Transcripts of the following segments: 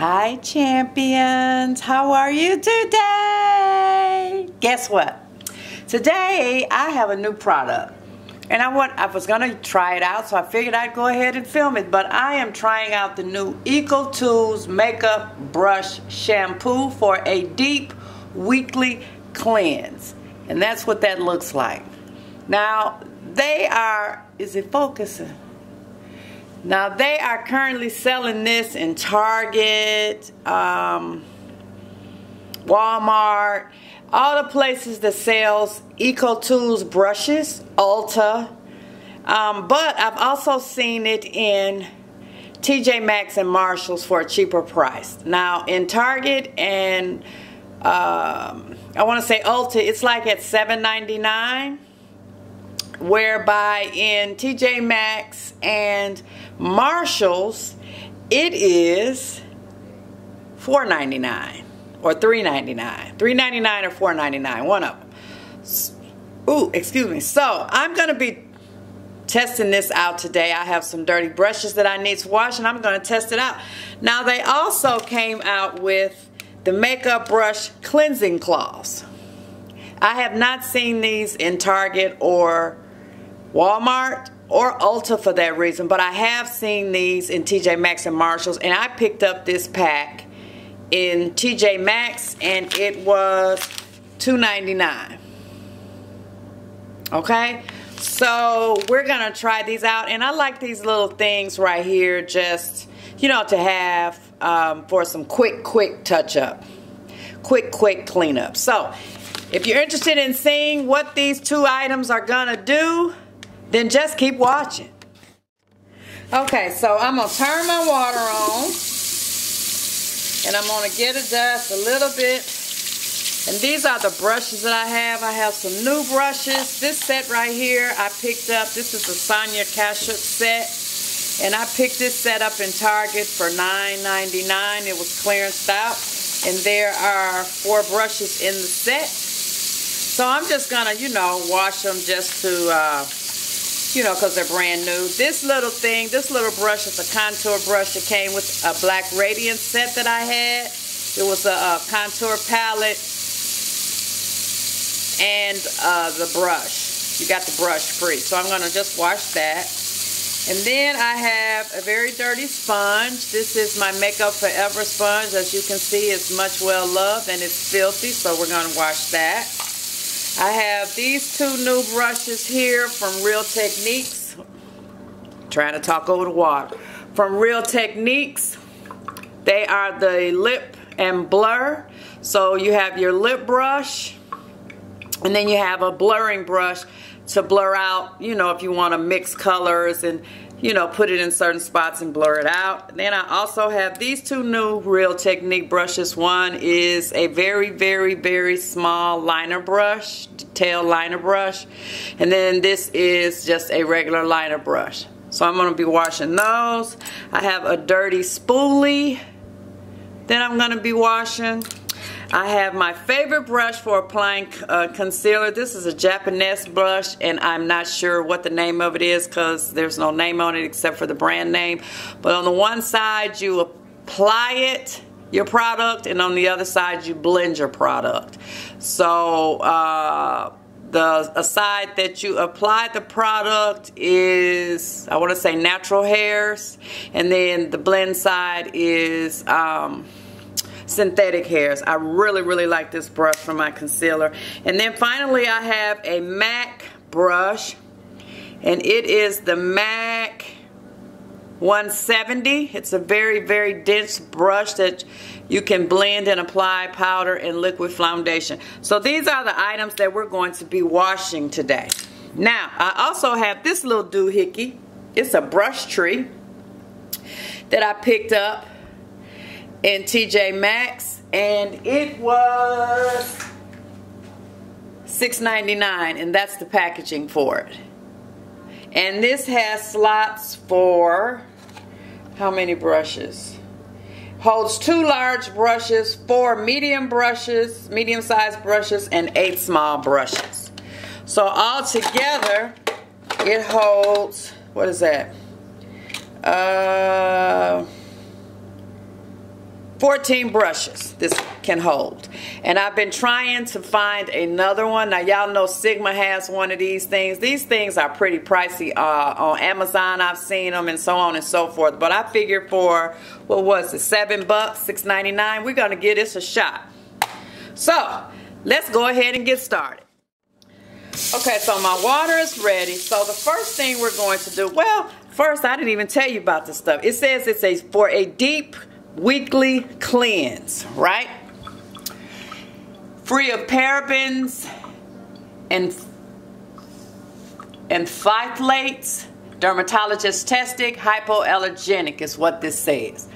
Hi champions, how are you today? Guess what? Today I have a new product and I was gonna try it out, so I figured I'd go ahead and film it. But I am trying out the new Ecotools makeup brush shampoo for a deep weekly cleanse, and that's what that looks like. Now they are, is it focusing? Now they are currently selling this in Target, Walmart, all the places that sells Ecotools brushes, Ulta. But I've also seen it in TJ Maxx and Marshalls for a cheaper price. Now in Target and I want to say Ulta, it's like at $7.99. Whereby in TJ Maxx and Marshalls it is $4.99 or $3.99. $3.99 or $4.99, one of them. Ooh, excuse me. So I'm going to be testing this out today. I have some dirty brushes that I need to wash, and I'm going to test it out. Now they also came out with the makeup brush cleansing cloths. I have not seen these in Target or Walmart or Ulta for that reason, but I have seen these in TJ Maxx and Marshalls, and I picked up this pack in TJ Maxx and it was $2.99. Okay, so we're gonna try these out, and I like these little things right here, just, you know, to have for some quick touch-up, quick cleanup. So if you're interested in seeing what these two items are gonna do, then just keep watching. Okay, so I'm gonna turn my water on, and I'm gonna get it just a little bit. And these are the brushes that I have. I have some new brushes. This set right here I picked up. This is the Sonia Kashuk set, and I picked this set up in Target for $9.99. It was clearanced out, and there are 4 brushes in the set. So I'm just gonna, you know, wash them just to you know, because they're brand new. This little thing, this little brush is a contour brush that came with a Black Radiance set that I had. It was a contour palette and the brush. You got the brush free. So I'm going to just wash that. And then I have a very dirty sponge. This is my Makeup Forever sponge. As you can see, it's much well loved and it's filthy, so we're going to wash that. I have these 2 new brushes here from Real Techniques. Trying to talk over the water. From Real Techniques. They are the lip and blur. So you have your lip brush, and then you have a blurring brush to blur out, you know, if you want to mix colors and, you know, put it in certain spots and blur it out. And then I also have these 2 new Real Technique brushes. One is a very small liner brush, detail liner brush, and then this is just a regular liner brush. So I'm going to be washing those. I have a dirty spoolie that I'm going to be washing. I have my favorite brush for applying concealer. This is a Japanese brush, and I'm not sure what the name of it is because there's no name on it except for the brand name. But on the one side you apply it, your product, and on the other side you blend your product. So the side that you apply the product is, I want to say, natural hairs, and then the blend side is synthetic hairs. I really like this brush for my concealer. And then finally I have a MAC brush, and it is the MAC 170. It's a very dense brush that you can blend and apply powder and liquid foundation. So these are the items that we're going to be washing today. Now I also have this little doohickey. It's a brush tree that I picked up in TJ Maxx, and it was $6.99, and that's the packaging for it. And this has slots for how many brushes? Holds 2 large brushes, 4 medium-sized brushes, and 8 small brushes. So all together it holds, what is that? 14 brushes this can hold. And I've been trying to find another one. Now y'all know Sigma has one of these things. These things are pretty pricey on Amazon. I've seen them and so on and so forth. But I figured for, what was it, $7, $6.99, we're going to give this a shot. So let's go ahead and get started. Okay, so my water is ready. So the first thing we're going to do, well, first I didn't even tell you about this stuff. It says it's for a deep weekly cleanse, right? Free of parabens and phthalates, dermatologist tested, hypoallergenic is what this says.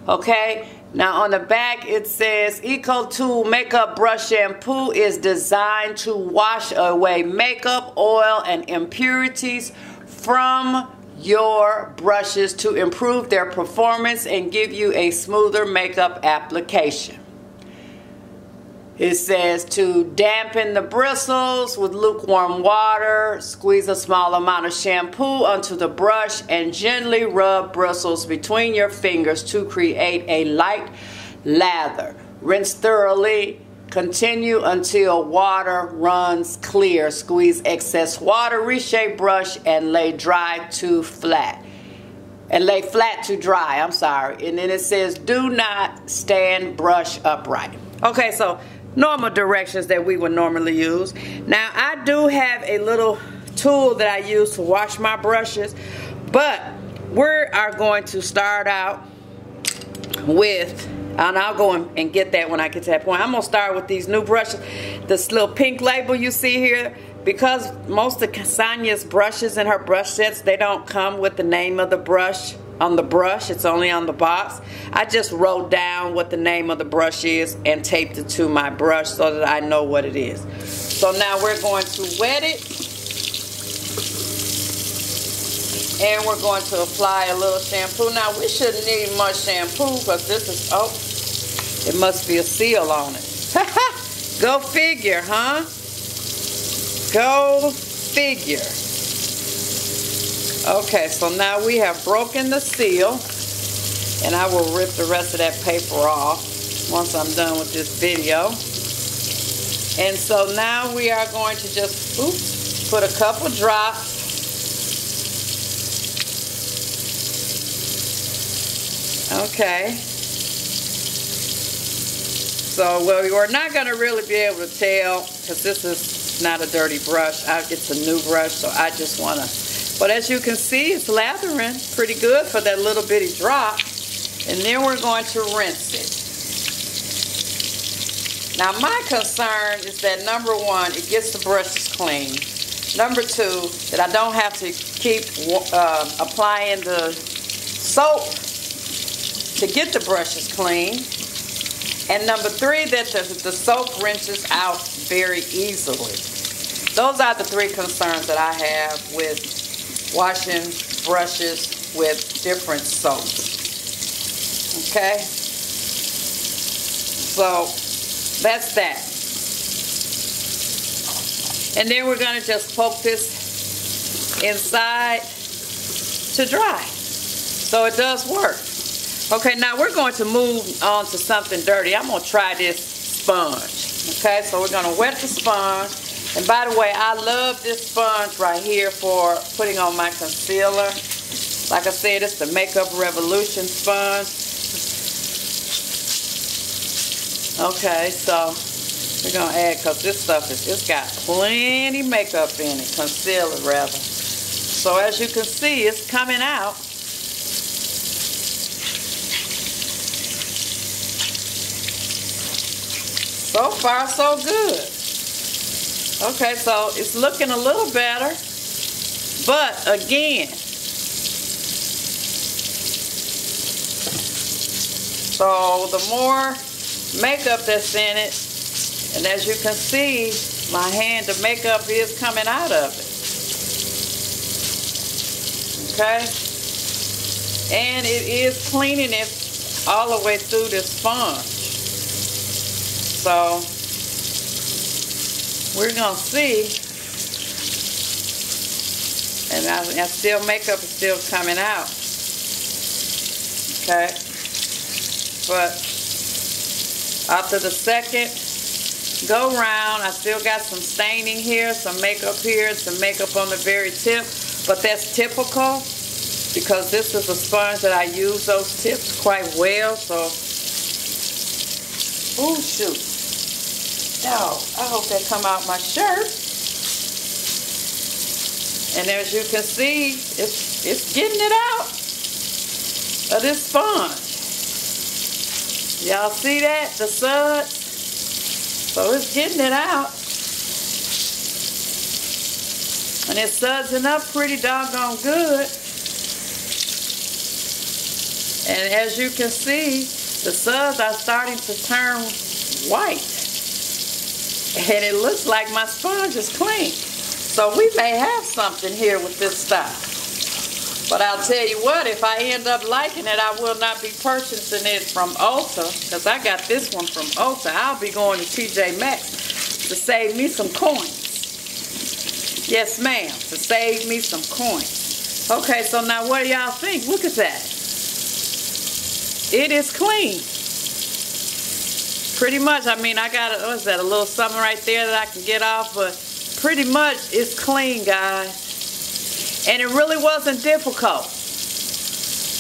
Okay, now on the back it says Ecotools makeup brush shampoo is designed to wash away makeup, oil, and impurities from your brushes to improve their performance and give you a smoother makeup application. It says to dampen the bristles with lukewarm water, squeeze a small amount of shampoo onto the brush and gently rub bristles between your fingers to create a light lather. Rinse thoroughly. Continue until water runs clear. Squeeze excess water, reshape brush, and lay flat to dry. I'm sorry. And then it says, do not stand brush upright. Okay, so normal directions that we would normally use. Now, I do have a little tool that I use to wash my brushes, but we are going to start out with, and I'll go and get that when I get to that point. I'm going to start with these new brushes. This little pink label you see here, because most of Sonya's brushes in her brush sets, they don't come with the name of the brush on the brush. It's only on the box. I just wrote down what the name of the brush is and taped it to my brush so that I know what it is. So now we're going to wet it. And we're going to apply a little shampoo. Now, we shouldn't need much shampoo because this is, oh, it must be a seal on it. Go figure, huh? Go figure. Okay, so now we have broken the seal. And I will rip the rest of that paper off once I'm done with this video. And so now we are going to just, oops, put a couple drops. Okay, so well, we're not going to really be able to tell because this is not a dirty brush. It's a new brush, so I just want to, but as you can see, it's lathering pretty good for that little bitty drop. And then we're going to rinse it. Now my concern is that number one, it gets the brushes clean. Number two, that I don't have to keep applying the soap to get the brushes clean. And number three, that the soap rinses out very easily. Those are the three concerns that I have with washing brushes with different soaps. Okay? So that's that. And then we're going to just poke this inside to dry. So it does work. Okay, now we're going to move on to something dirty. I'm going to try this sponge. Okay, so we're going to wet the sponge. And by the way, I love this sponge right here for putting on my concealer. Like I said, it's the Makeup Revolution sponge. Okay, so we're going to add, because this stuff it's got plenty makeup in it, concealer rather. So as you can see, it's coming out. So far, so good. Okay, so it's looking a little better. But again, so the more makeup that's in it, and as you can see, my hand of makeup is coming out of it. Okay? And it is cleaning it all the way through this sponge. So we're going to see, and I still, makeup is still coming out. Okay? But After the second go round, I still got some staining here, some makeup here, some makeup on the very tip, but that's typical because this is a sponge that I use those tips quite well. So, oh shoot, dog, I hope that come out my shirt. And as you can see, it's getting it out of this sponge. Y'all see that? The suds? So it's getting it out. And it's sudsing up pretty doggone good. And as you can see, the suds are starting to turn white. And it looks like my sponge is clean. So we may have something here with this stuff. But I'll tell you what, if I end up liking it, I will not be purchasing it from Ulta, because I got this one from Ulta. I'll be going to TJ Maxx to save me some coins. Yes, ma'am, to save me some coins. Okay, so now what do y'all think? Look at that. It is clean. Pretty much, I mean, I got, what is that, a little something right there that I can get off, but pretty much it's clean, guys. And it really wasn't difficult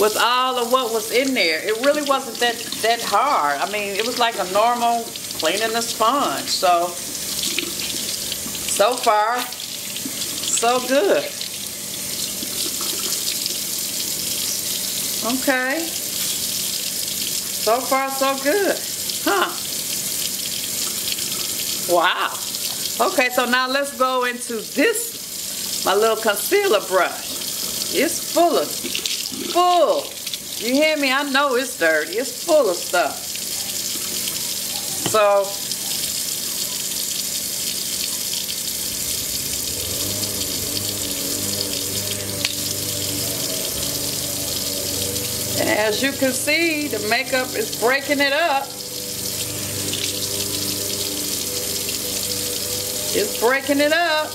with all of what was in there. It really wasn't that hard. I mean, it was like a normal cleaning the sponge. So far, so good. Okay. So far, so good. Huh. Wow. Okay, so now let's go into this. My little concealer brush. It's full. You hear me? I know it's dirty. It's full of stuff. So, and as you can see, the makeup is breaking it up. It's breaking it up.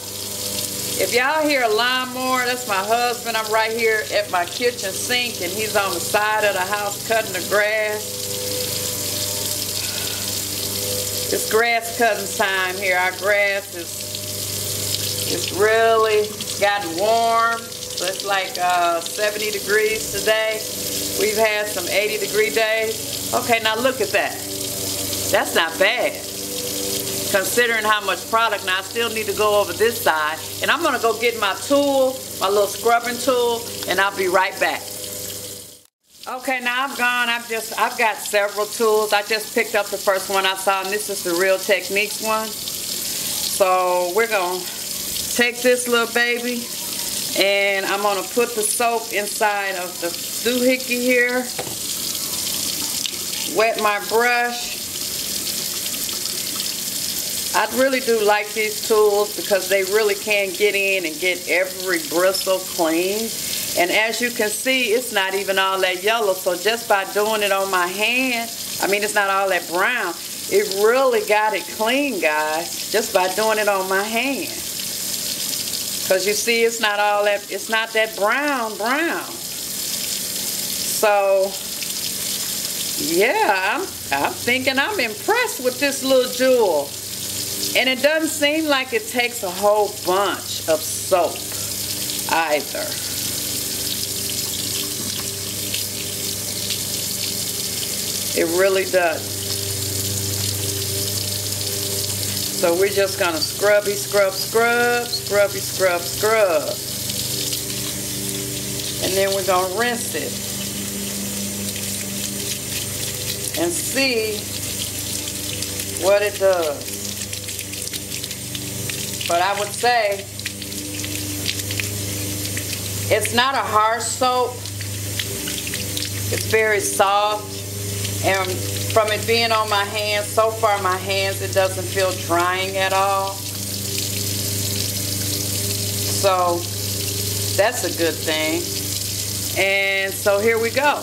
If y'all hear a lawnmower, that's my husband. I'm right here at my kitchen sink, and he's on the side of the house cutting the grass. It's grass cutting time here. Our grass is really gotten warm. So it's like 70 degrees today. We've had some 80-degree days. Okay, now look at that. That's not bad, considering how much product. Now I still need to go over this side, and I'm gonna go get my tool, my little scrubbing tool, and I'll be right back. Okay, now I've got several tools. I just picked up the first one I saw, and this is the Real Techniques one. So we're gonna take this little baby, and I'm gonna put the soap inside of the doohickey here, wet my brush. I really do like these tools because they really can get in and get every bristle clean. And as you can see, it's not even all that yellow. So just by doing it on my hand, I mean, it's not all that brown. It really got it clean, guys, just by doing it on my hand. Because you see, it's not all that, it's not that brown. So, yeah, I'm thinking I'm impressed with this little jewel. And it doesn't seem like it takes a whole bunch of soap either. It really does. So we're just gonna scrubby scrub. And then we're gonna rinse it and see what it does. But I would say it's not a hard soap. It's very soft. And from it being on my hands, so far my hands, it doesn't feel drying at all. So that's a good thing. And so here we go.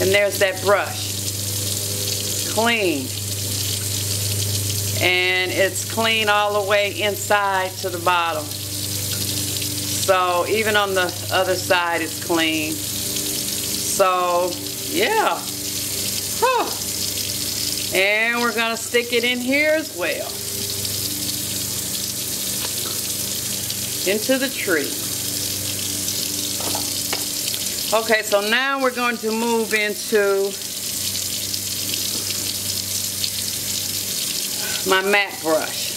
And there's that brush. Clean. And it's clean all the way inside to the bottom. So even on the other side it's clean. So yeah. Huh. And we're going to stick it in here as well. Into the tree. Okay, so now we're going to move into my matte brush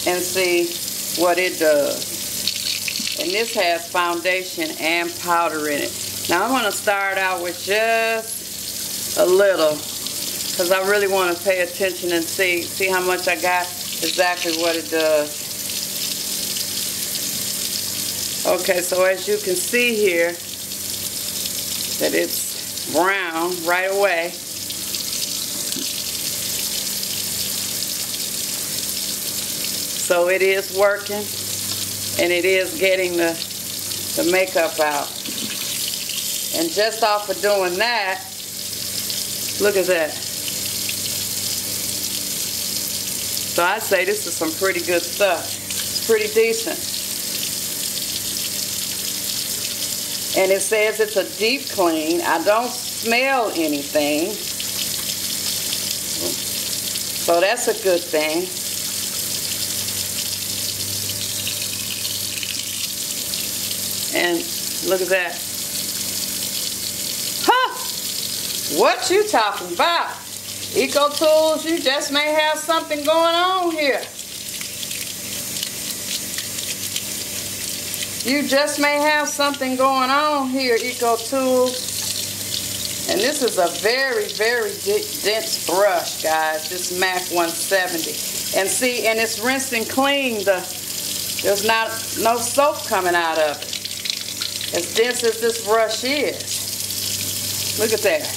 and see what it does. And this has foundation and powder in it. Now I'm going to start out with just a little, because I really want to pay attention and see how much I got, exactly what it does. Okay, so as you can see here, that it's brown right away. So it is working, and it is getting the makeup out. And just off of doing that, look at that. So I'd say this is some pretty good stuff. It's pretty decent. And it says it's a deep clean. I don't smell anything. So that's a good thing. And look at that. Huh! What you talking about? Ecotools, you just may have something going on here. You just may have something going on here, Ecotools. And this is a very, very dense brush, guys. This MAC 170. And see, and it's rinsed and clean. There's no soap coming out of it. As dense as this brush is. Look at that.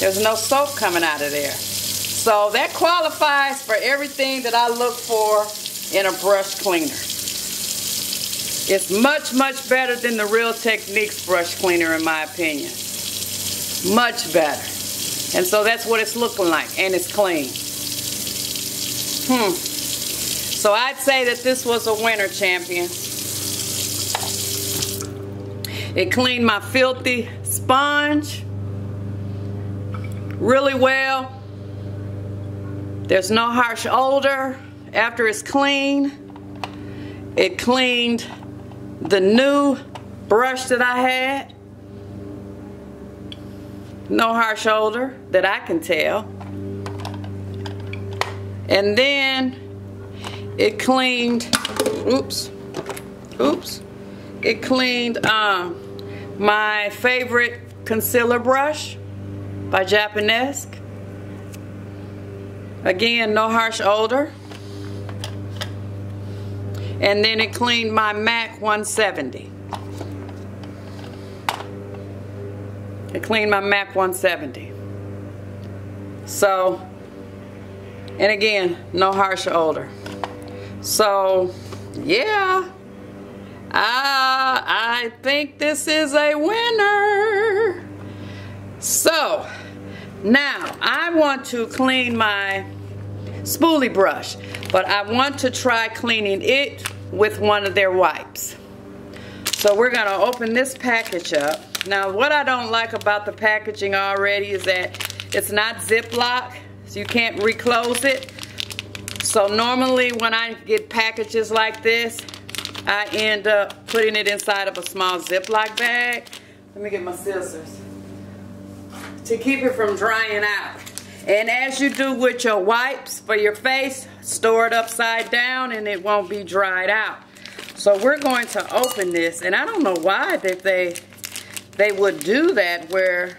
There's no soap coming out of there. So that qualifies for everything that I look for in a brush cleaner. It's much, much better than the Real Techniques brush cleaner, in my opinion. Much better. And so that's what it's looking like. And it's clean. So I'd say that this was a winner, champion. It cleaned my filthy sponge really well. There's no harsh odor after it's clean. It cleaned the new brush that I had. No harsh odor that I can tell. And then it cleaned, it cleaned my favorite concealer brush by Japanesque. Again, no harsh odor. And then it cleaned my MAC 170. It cleaned my MAC 170. So, and again, no harsh odor. So, yeah, I think this is a winner. So, now I want to clean my spoolie brush, but I want to try cleaning it with one of their wipes. So we're going to open this package up. Now, what I don't like about the packaging already is that it's not Ziploc, so you can't reclose it. So normally when I get packages like this, I end up putting it inside of a small Ziploc bag. Let me get my scissors. To keep it from drying out. And as you do with your wipes for your face, store it upside down and it won't be dried out. So we're going to open this, and I don't know why that they would do that where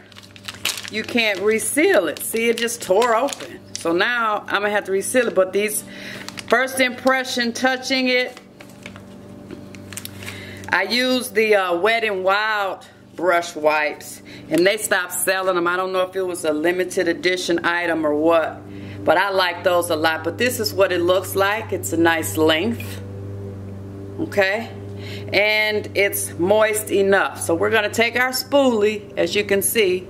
you can't reseal it. See, it just tore open. So now I'm gonna have to reseal it, but these first impression touching it, I used the Wet n Wild brush wipes, and they stopped selling them. I don't know if it was a limited edition item or what, but I like those a lot. But this is what it looks like. It's a nice length, okay, and it's moist enough. So we're gonna take our spoolie. As you can see,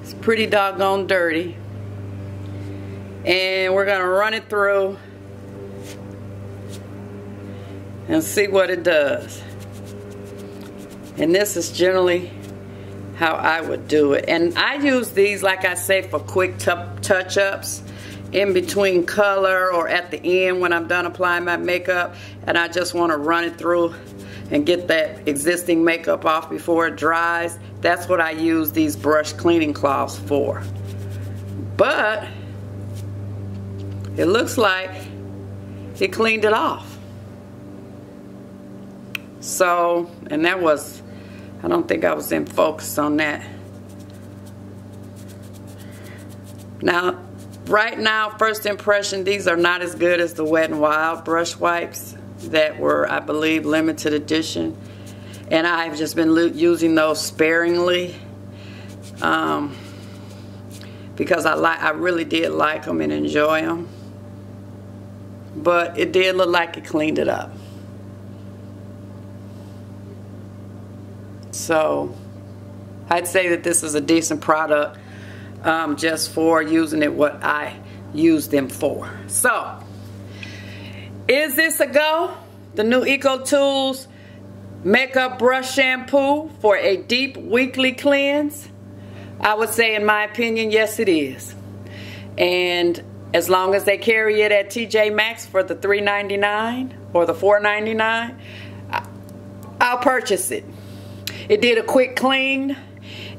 it's pretty doggone dirty, and we're gonna run it through and see what it does. And this is generally how I would do it. And I use these, like I say, for quick touch-ups in between color or at the end when I'm done applying my makeup and I just want to run it through and get that existing makeup off before it dries. That's what I use these brush cleaning cloths for. But it looks like it cleaned it off. So, and that was, I don't think I was in focus on that. Now, right now, first impression, these are not as good as the Wet n Wild brush wipes that were, I believe, limited edition. And I've just been using those sparingly because I really did like them and enjoy them. But it did look like it cleaned it up. So I'd say that this is a decent product just for using it what I use them for. So is this a go? The new Ecotools makeup brush shampoo for a deep weekly cleanse? I would say, in my opinion, yes it is. And as long as they carry it at TJ Maxx for the $3.99 or the $4.99, I'll purchase it. It did a quick clean.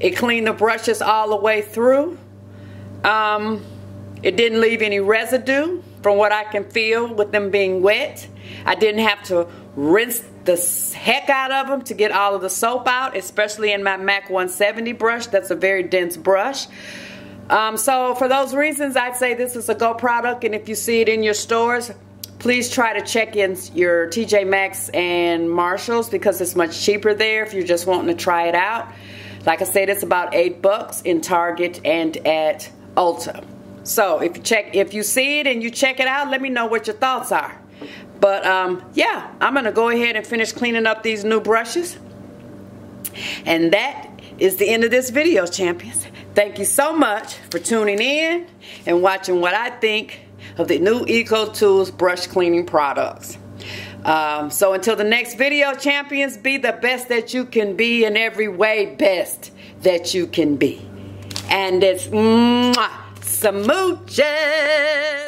It cleaned the brushes all the way through. It didn't leave any residue from what I can feel with them being wet. I didn't have to rinse the heck out of them to get all of the soap out, especially in my MAC 170 brush. That's a very dense brush. So for those reasons, I'd say this is a go product, and if you see it in your stores, please try to check in your TJ Maxx and Marshalls because it's much cheaper there if you're just wanting to try it out. Like I said, it's about $8 in Target and at Ulta. So if you see it and you check it out, let me know what your thoughts are. But yeah, I'm gonna go ahead and finish cleaning up these new brushes. And that is the end of this video, champions. Thank you so much for tuning in and watching what I think of the new Ecotools brush cleaning products. So until the next video, champions, be the best that you can be in every way, best that you can be. And it's smooches.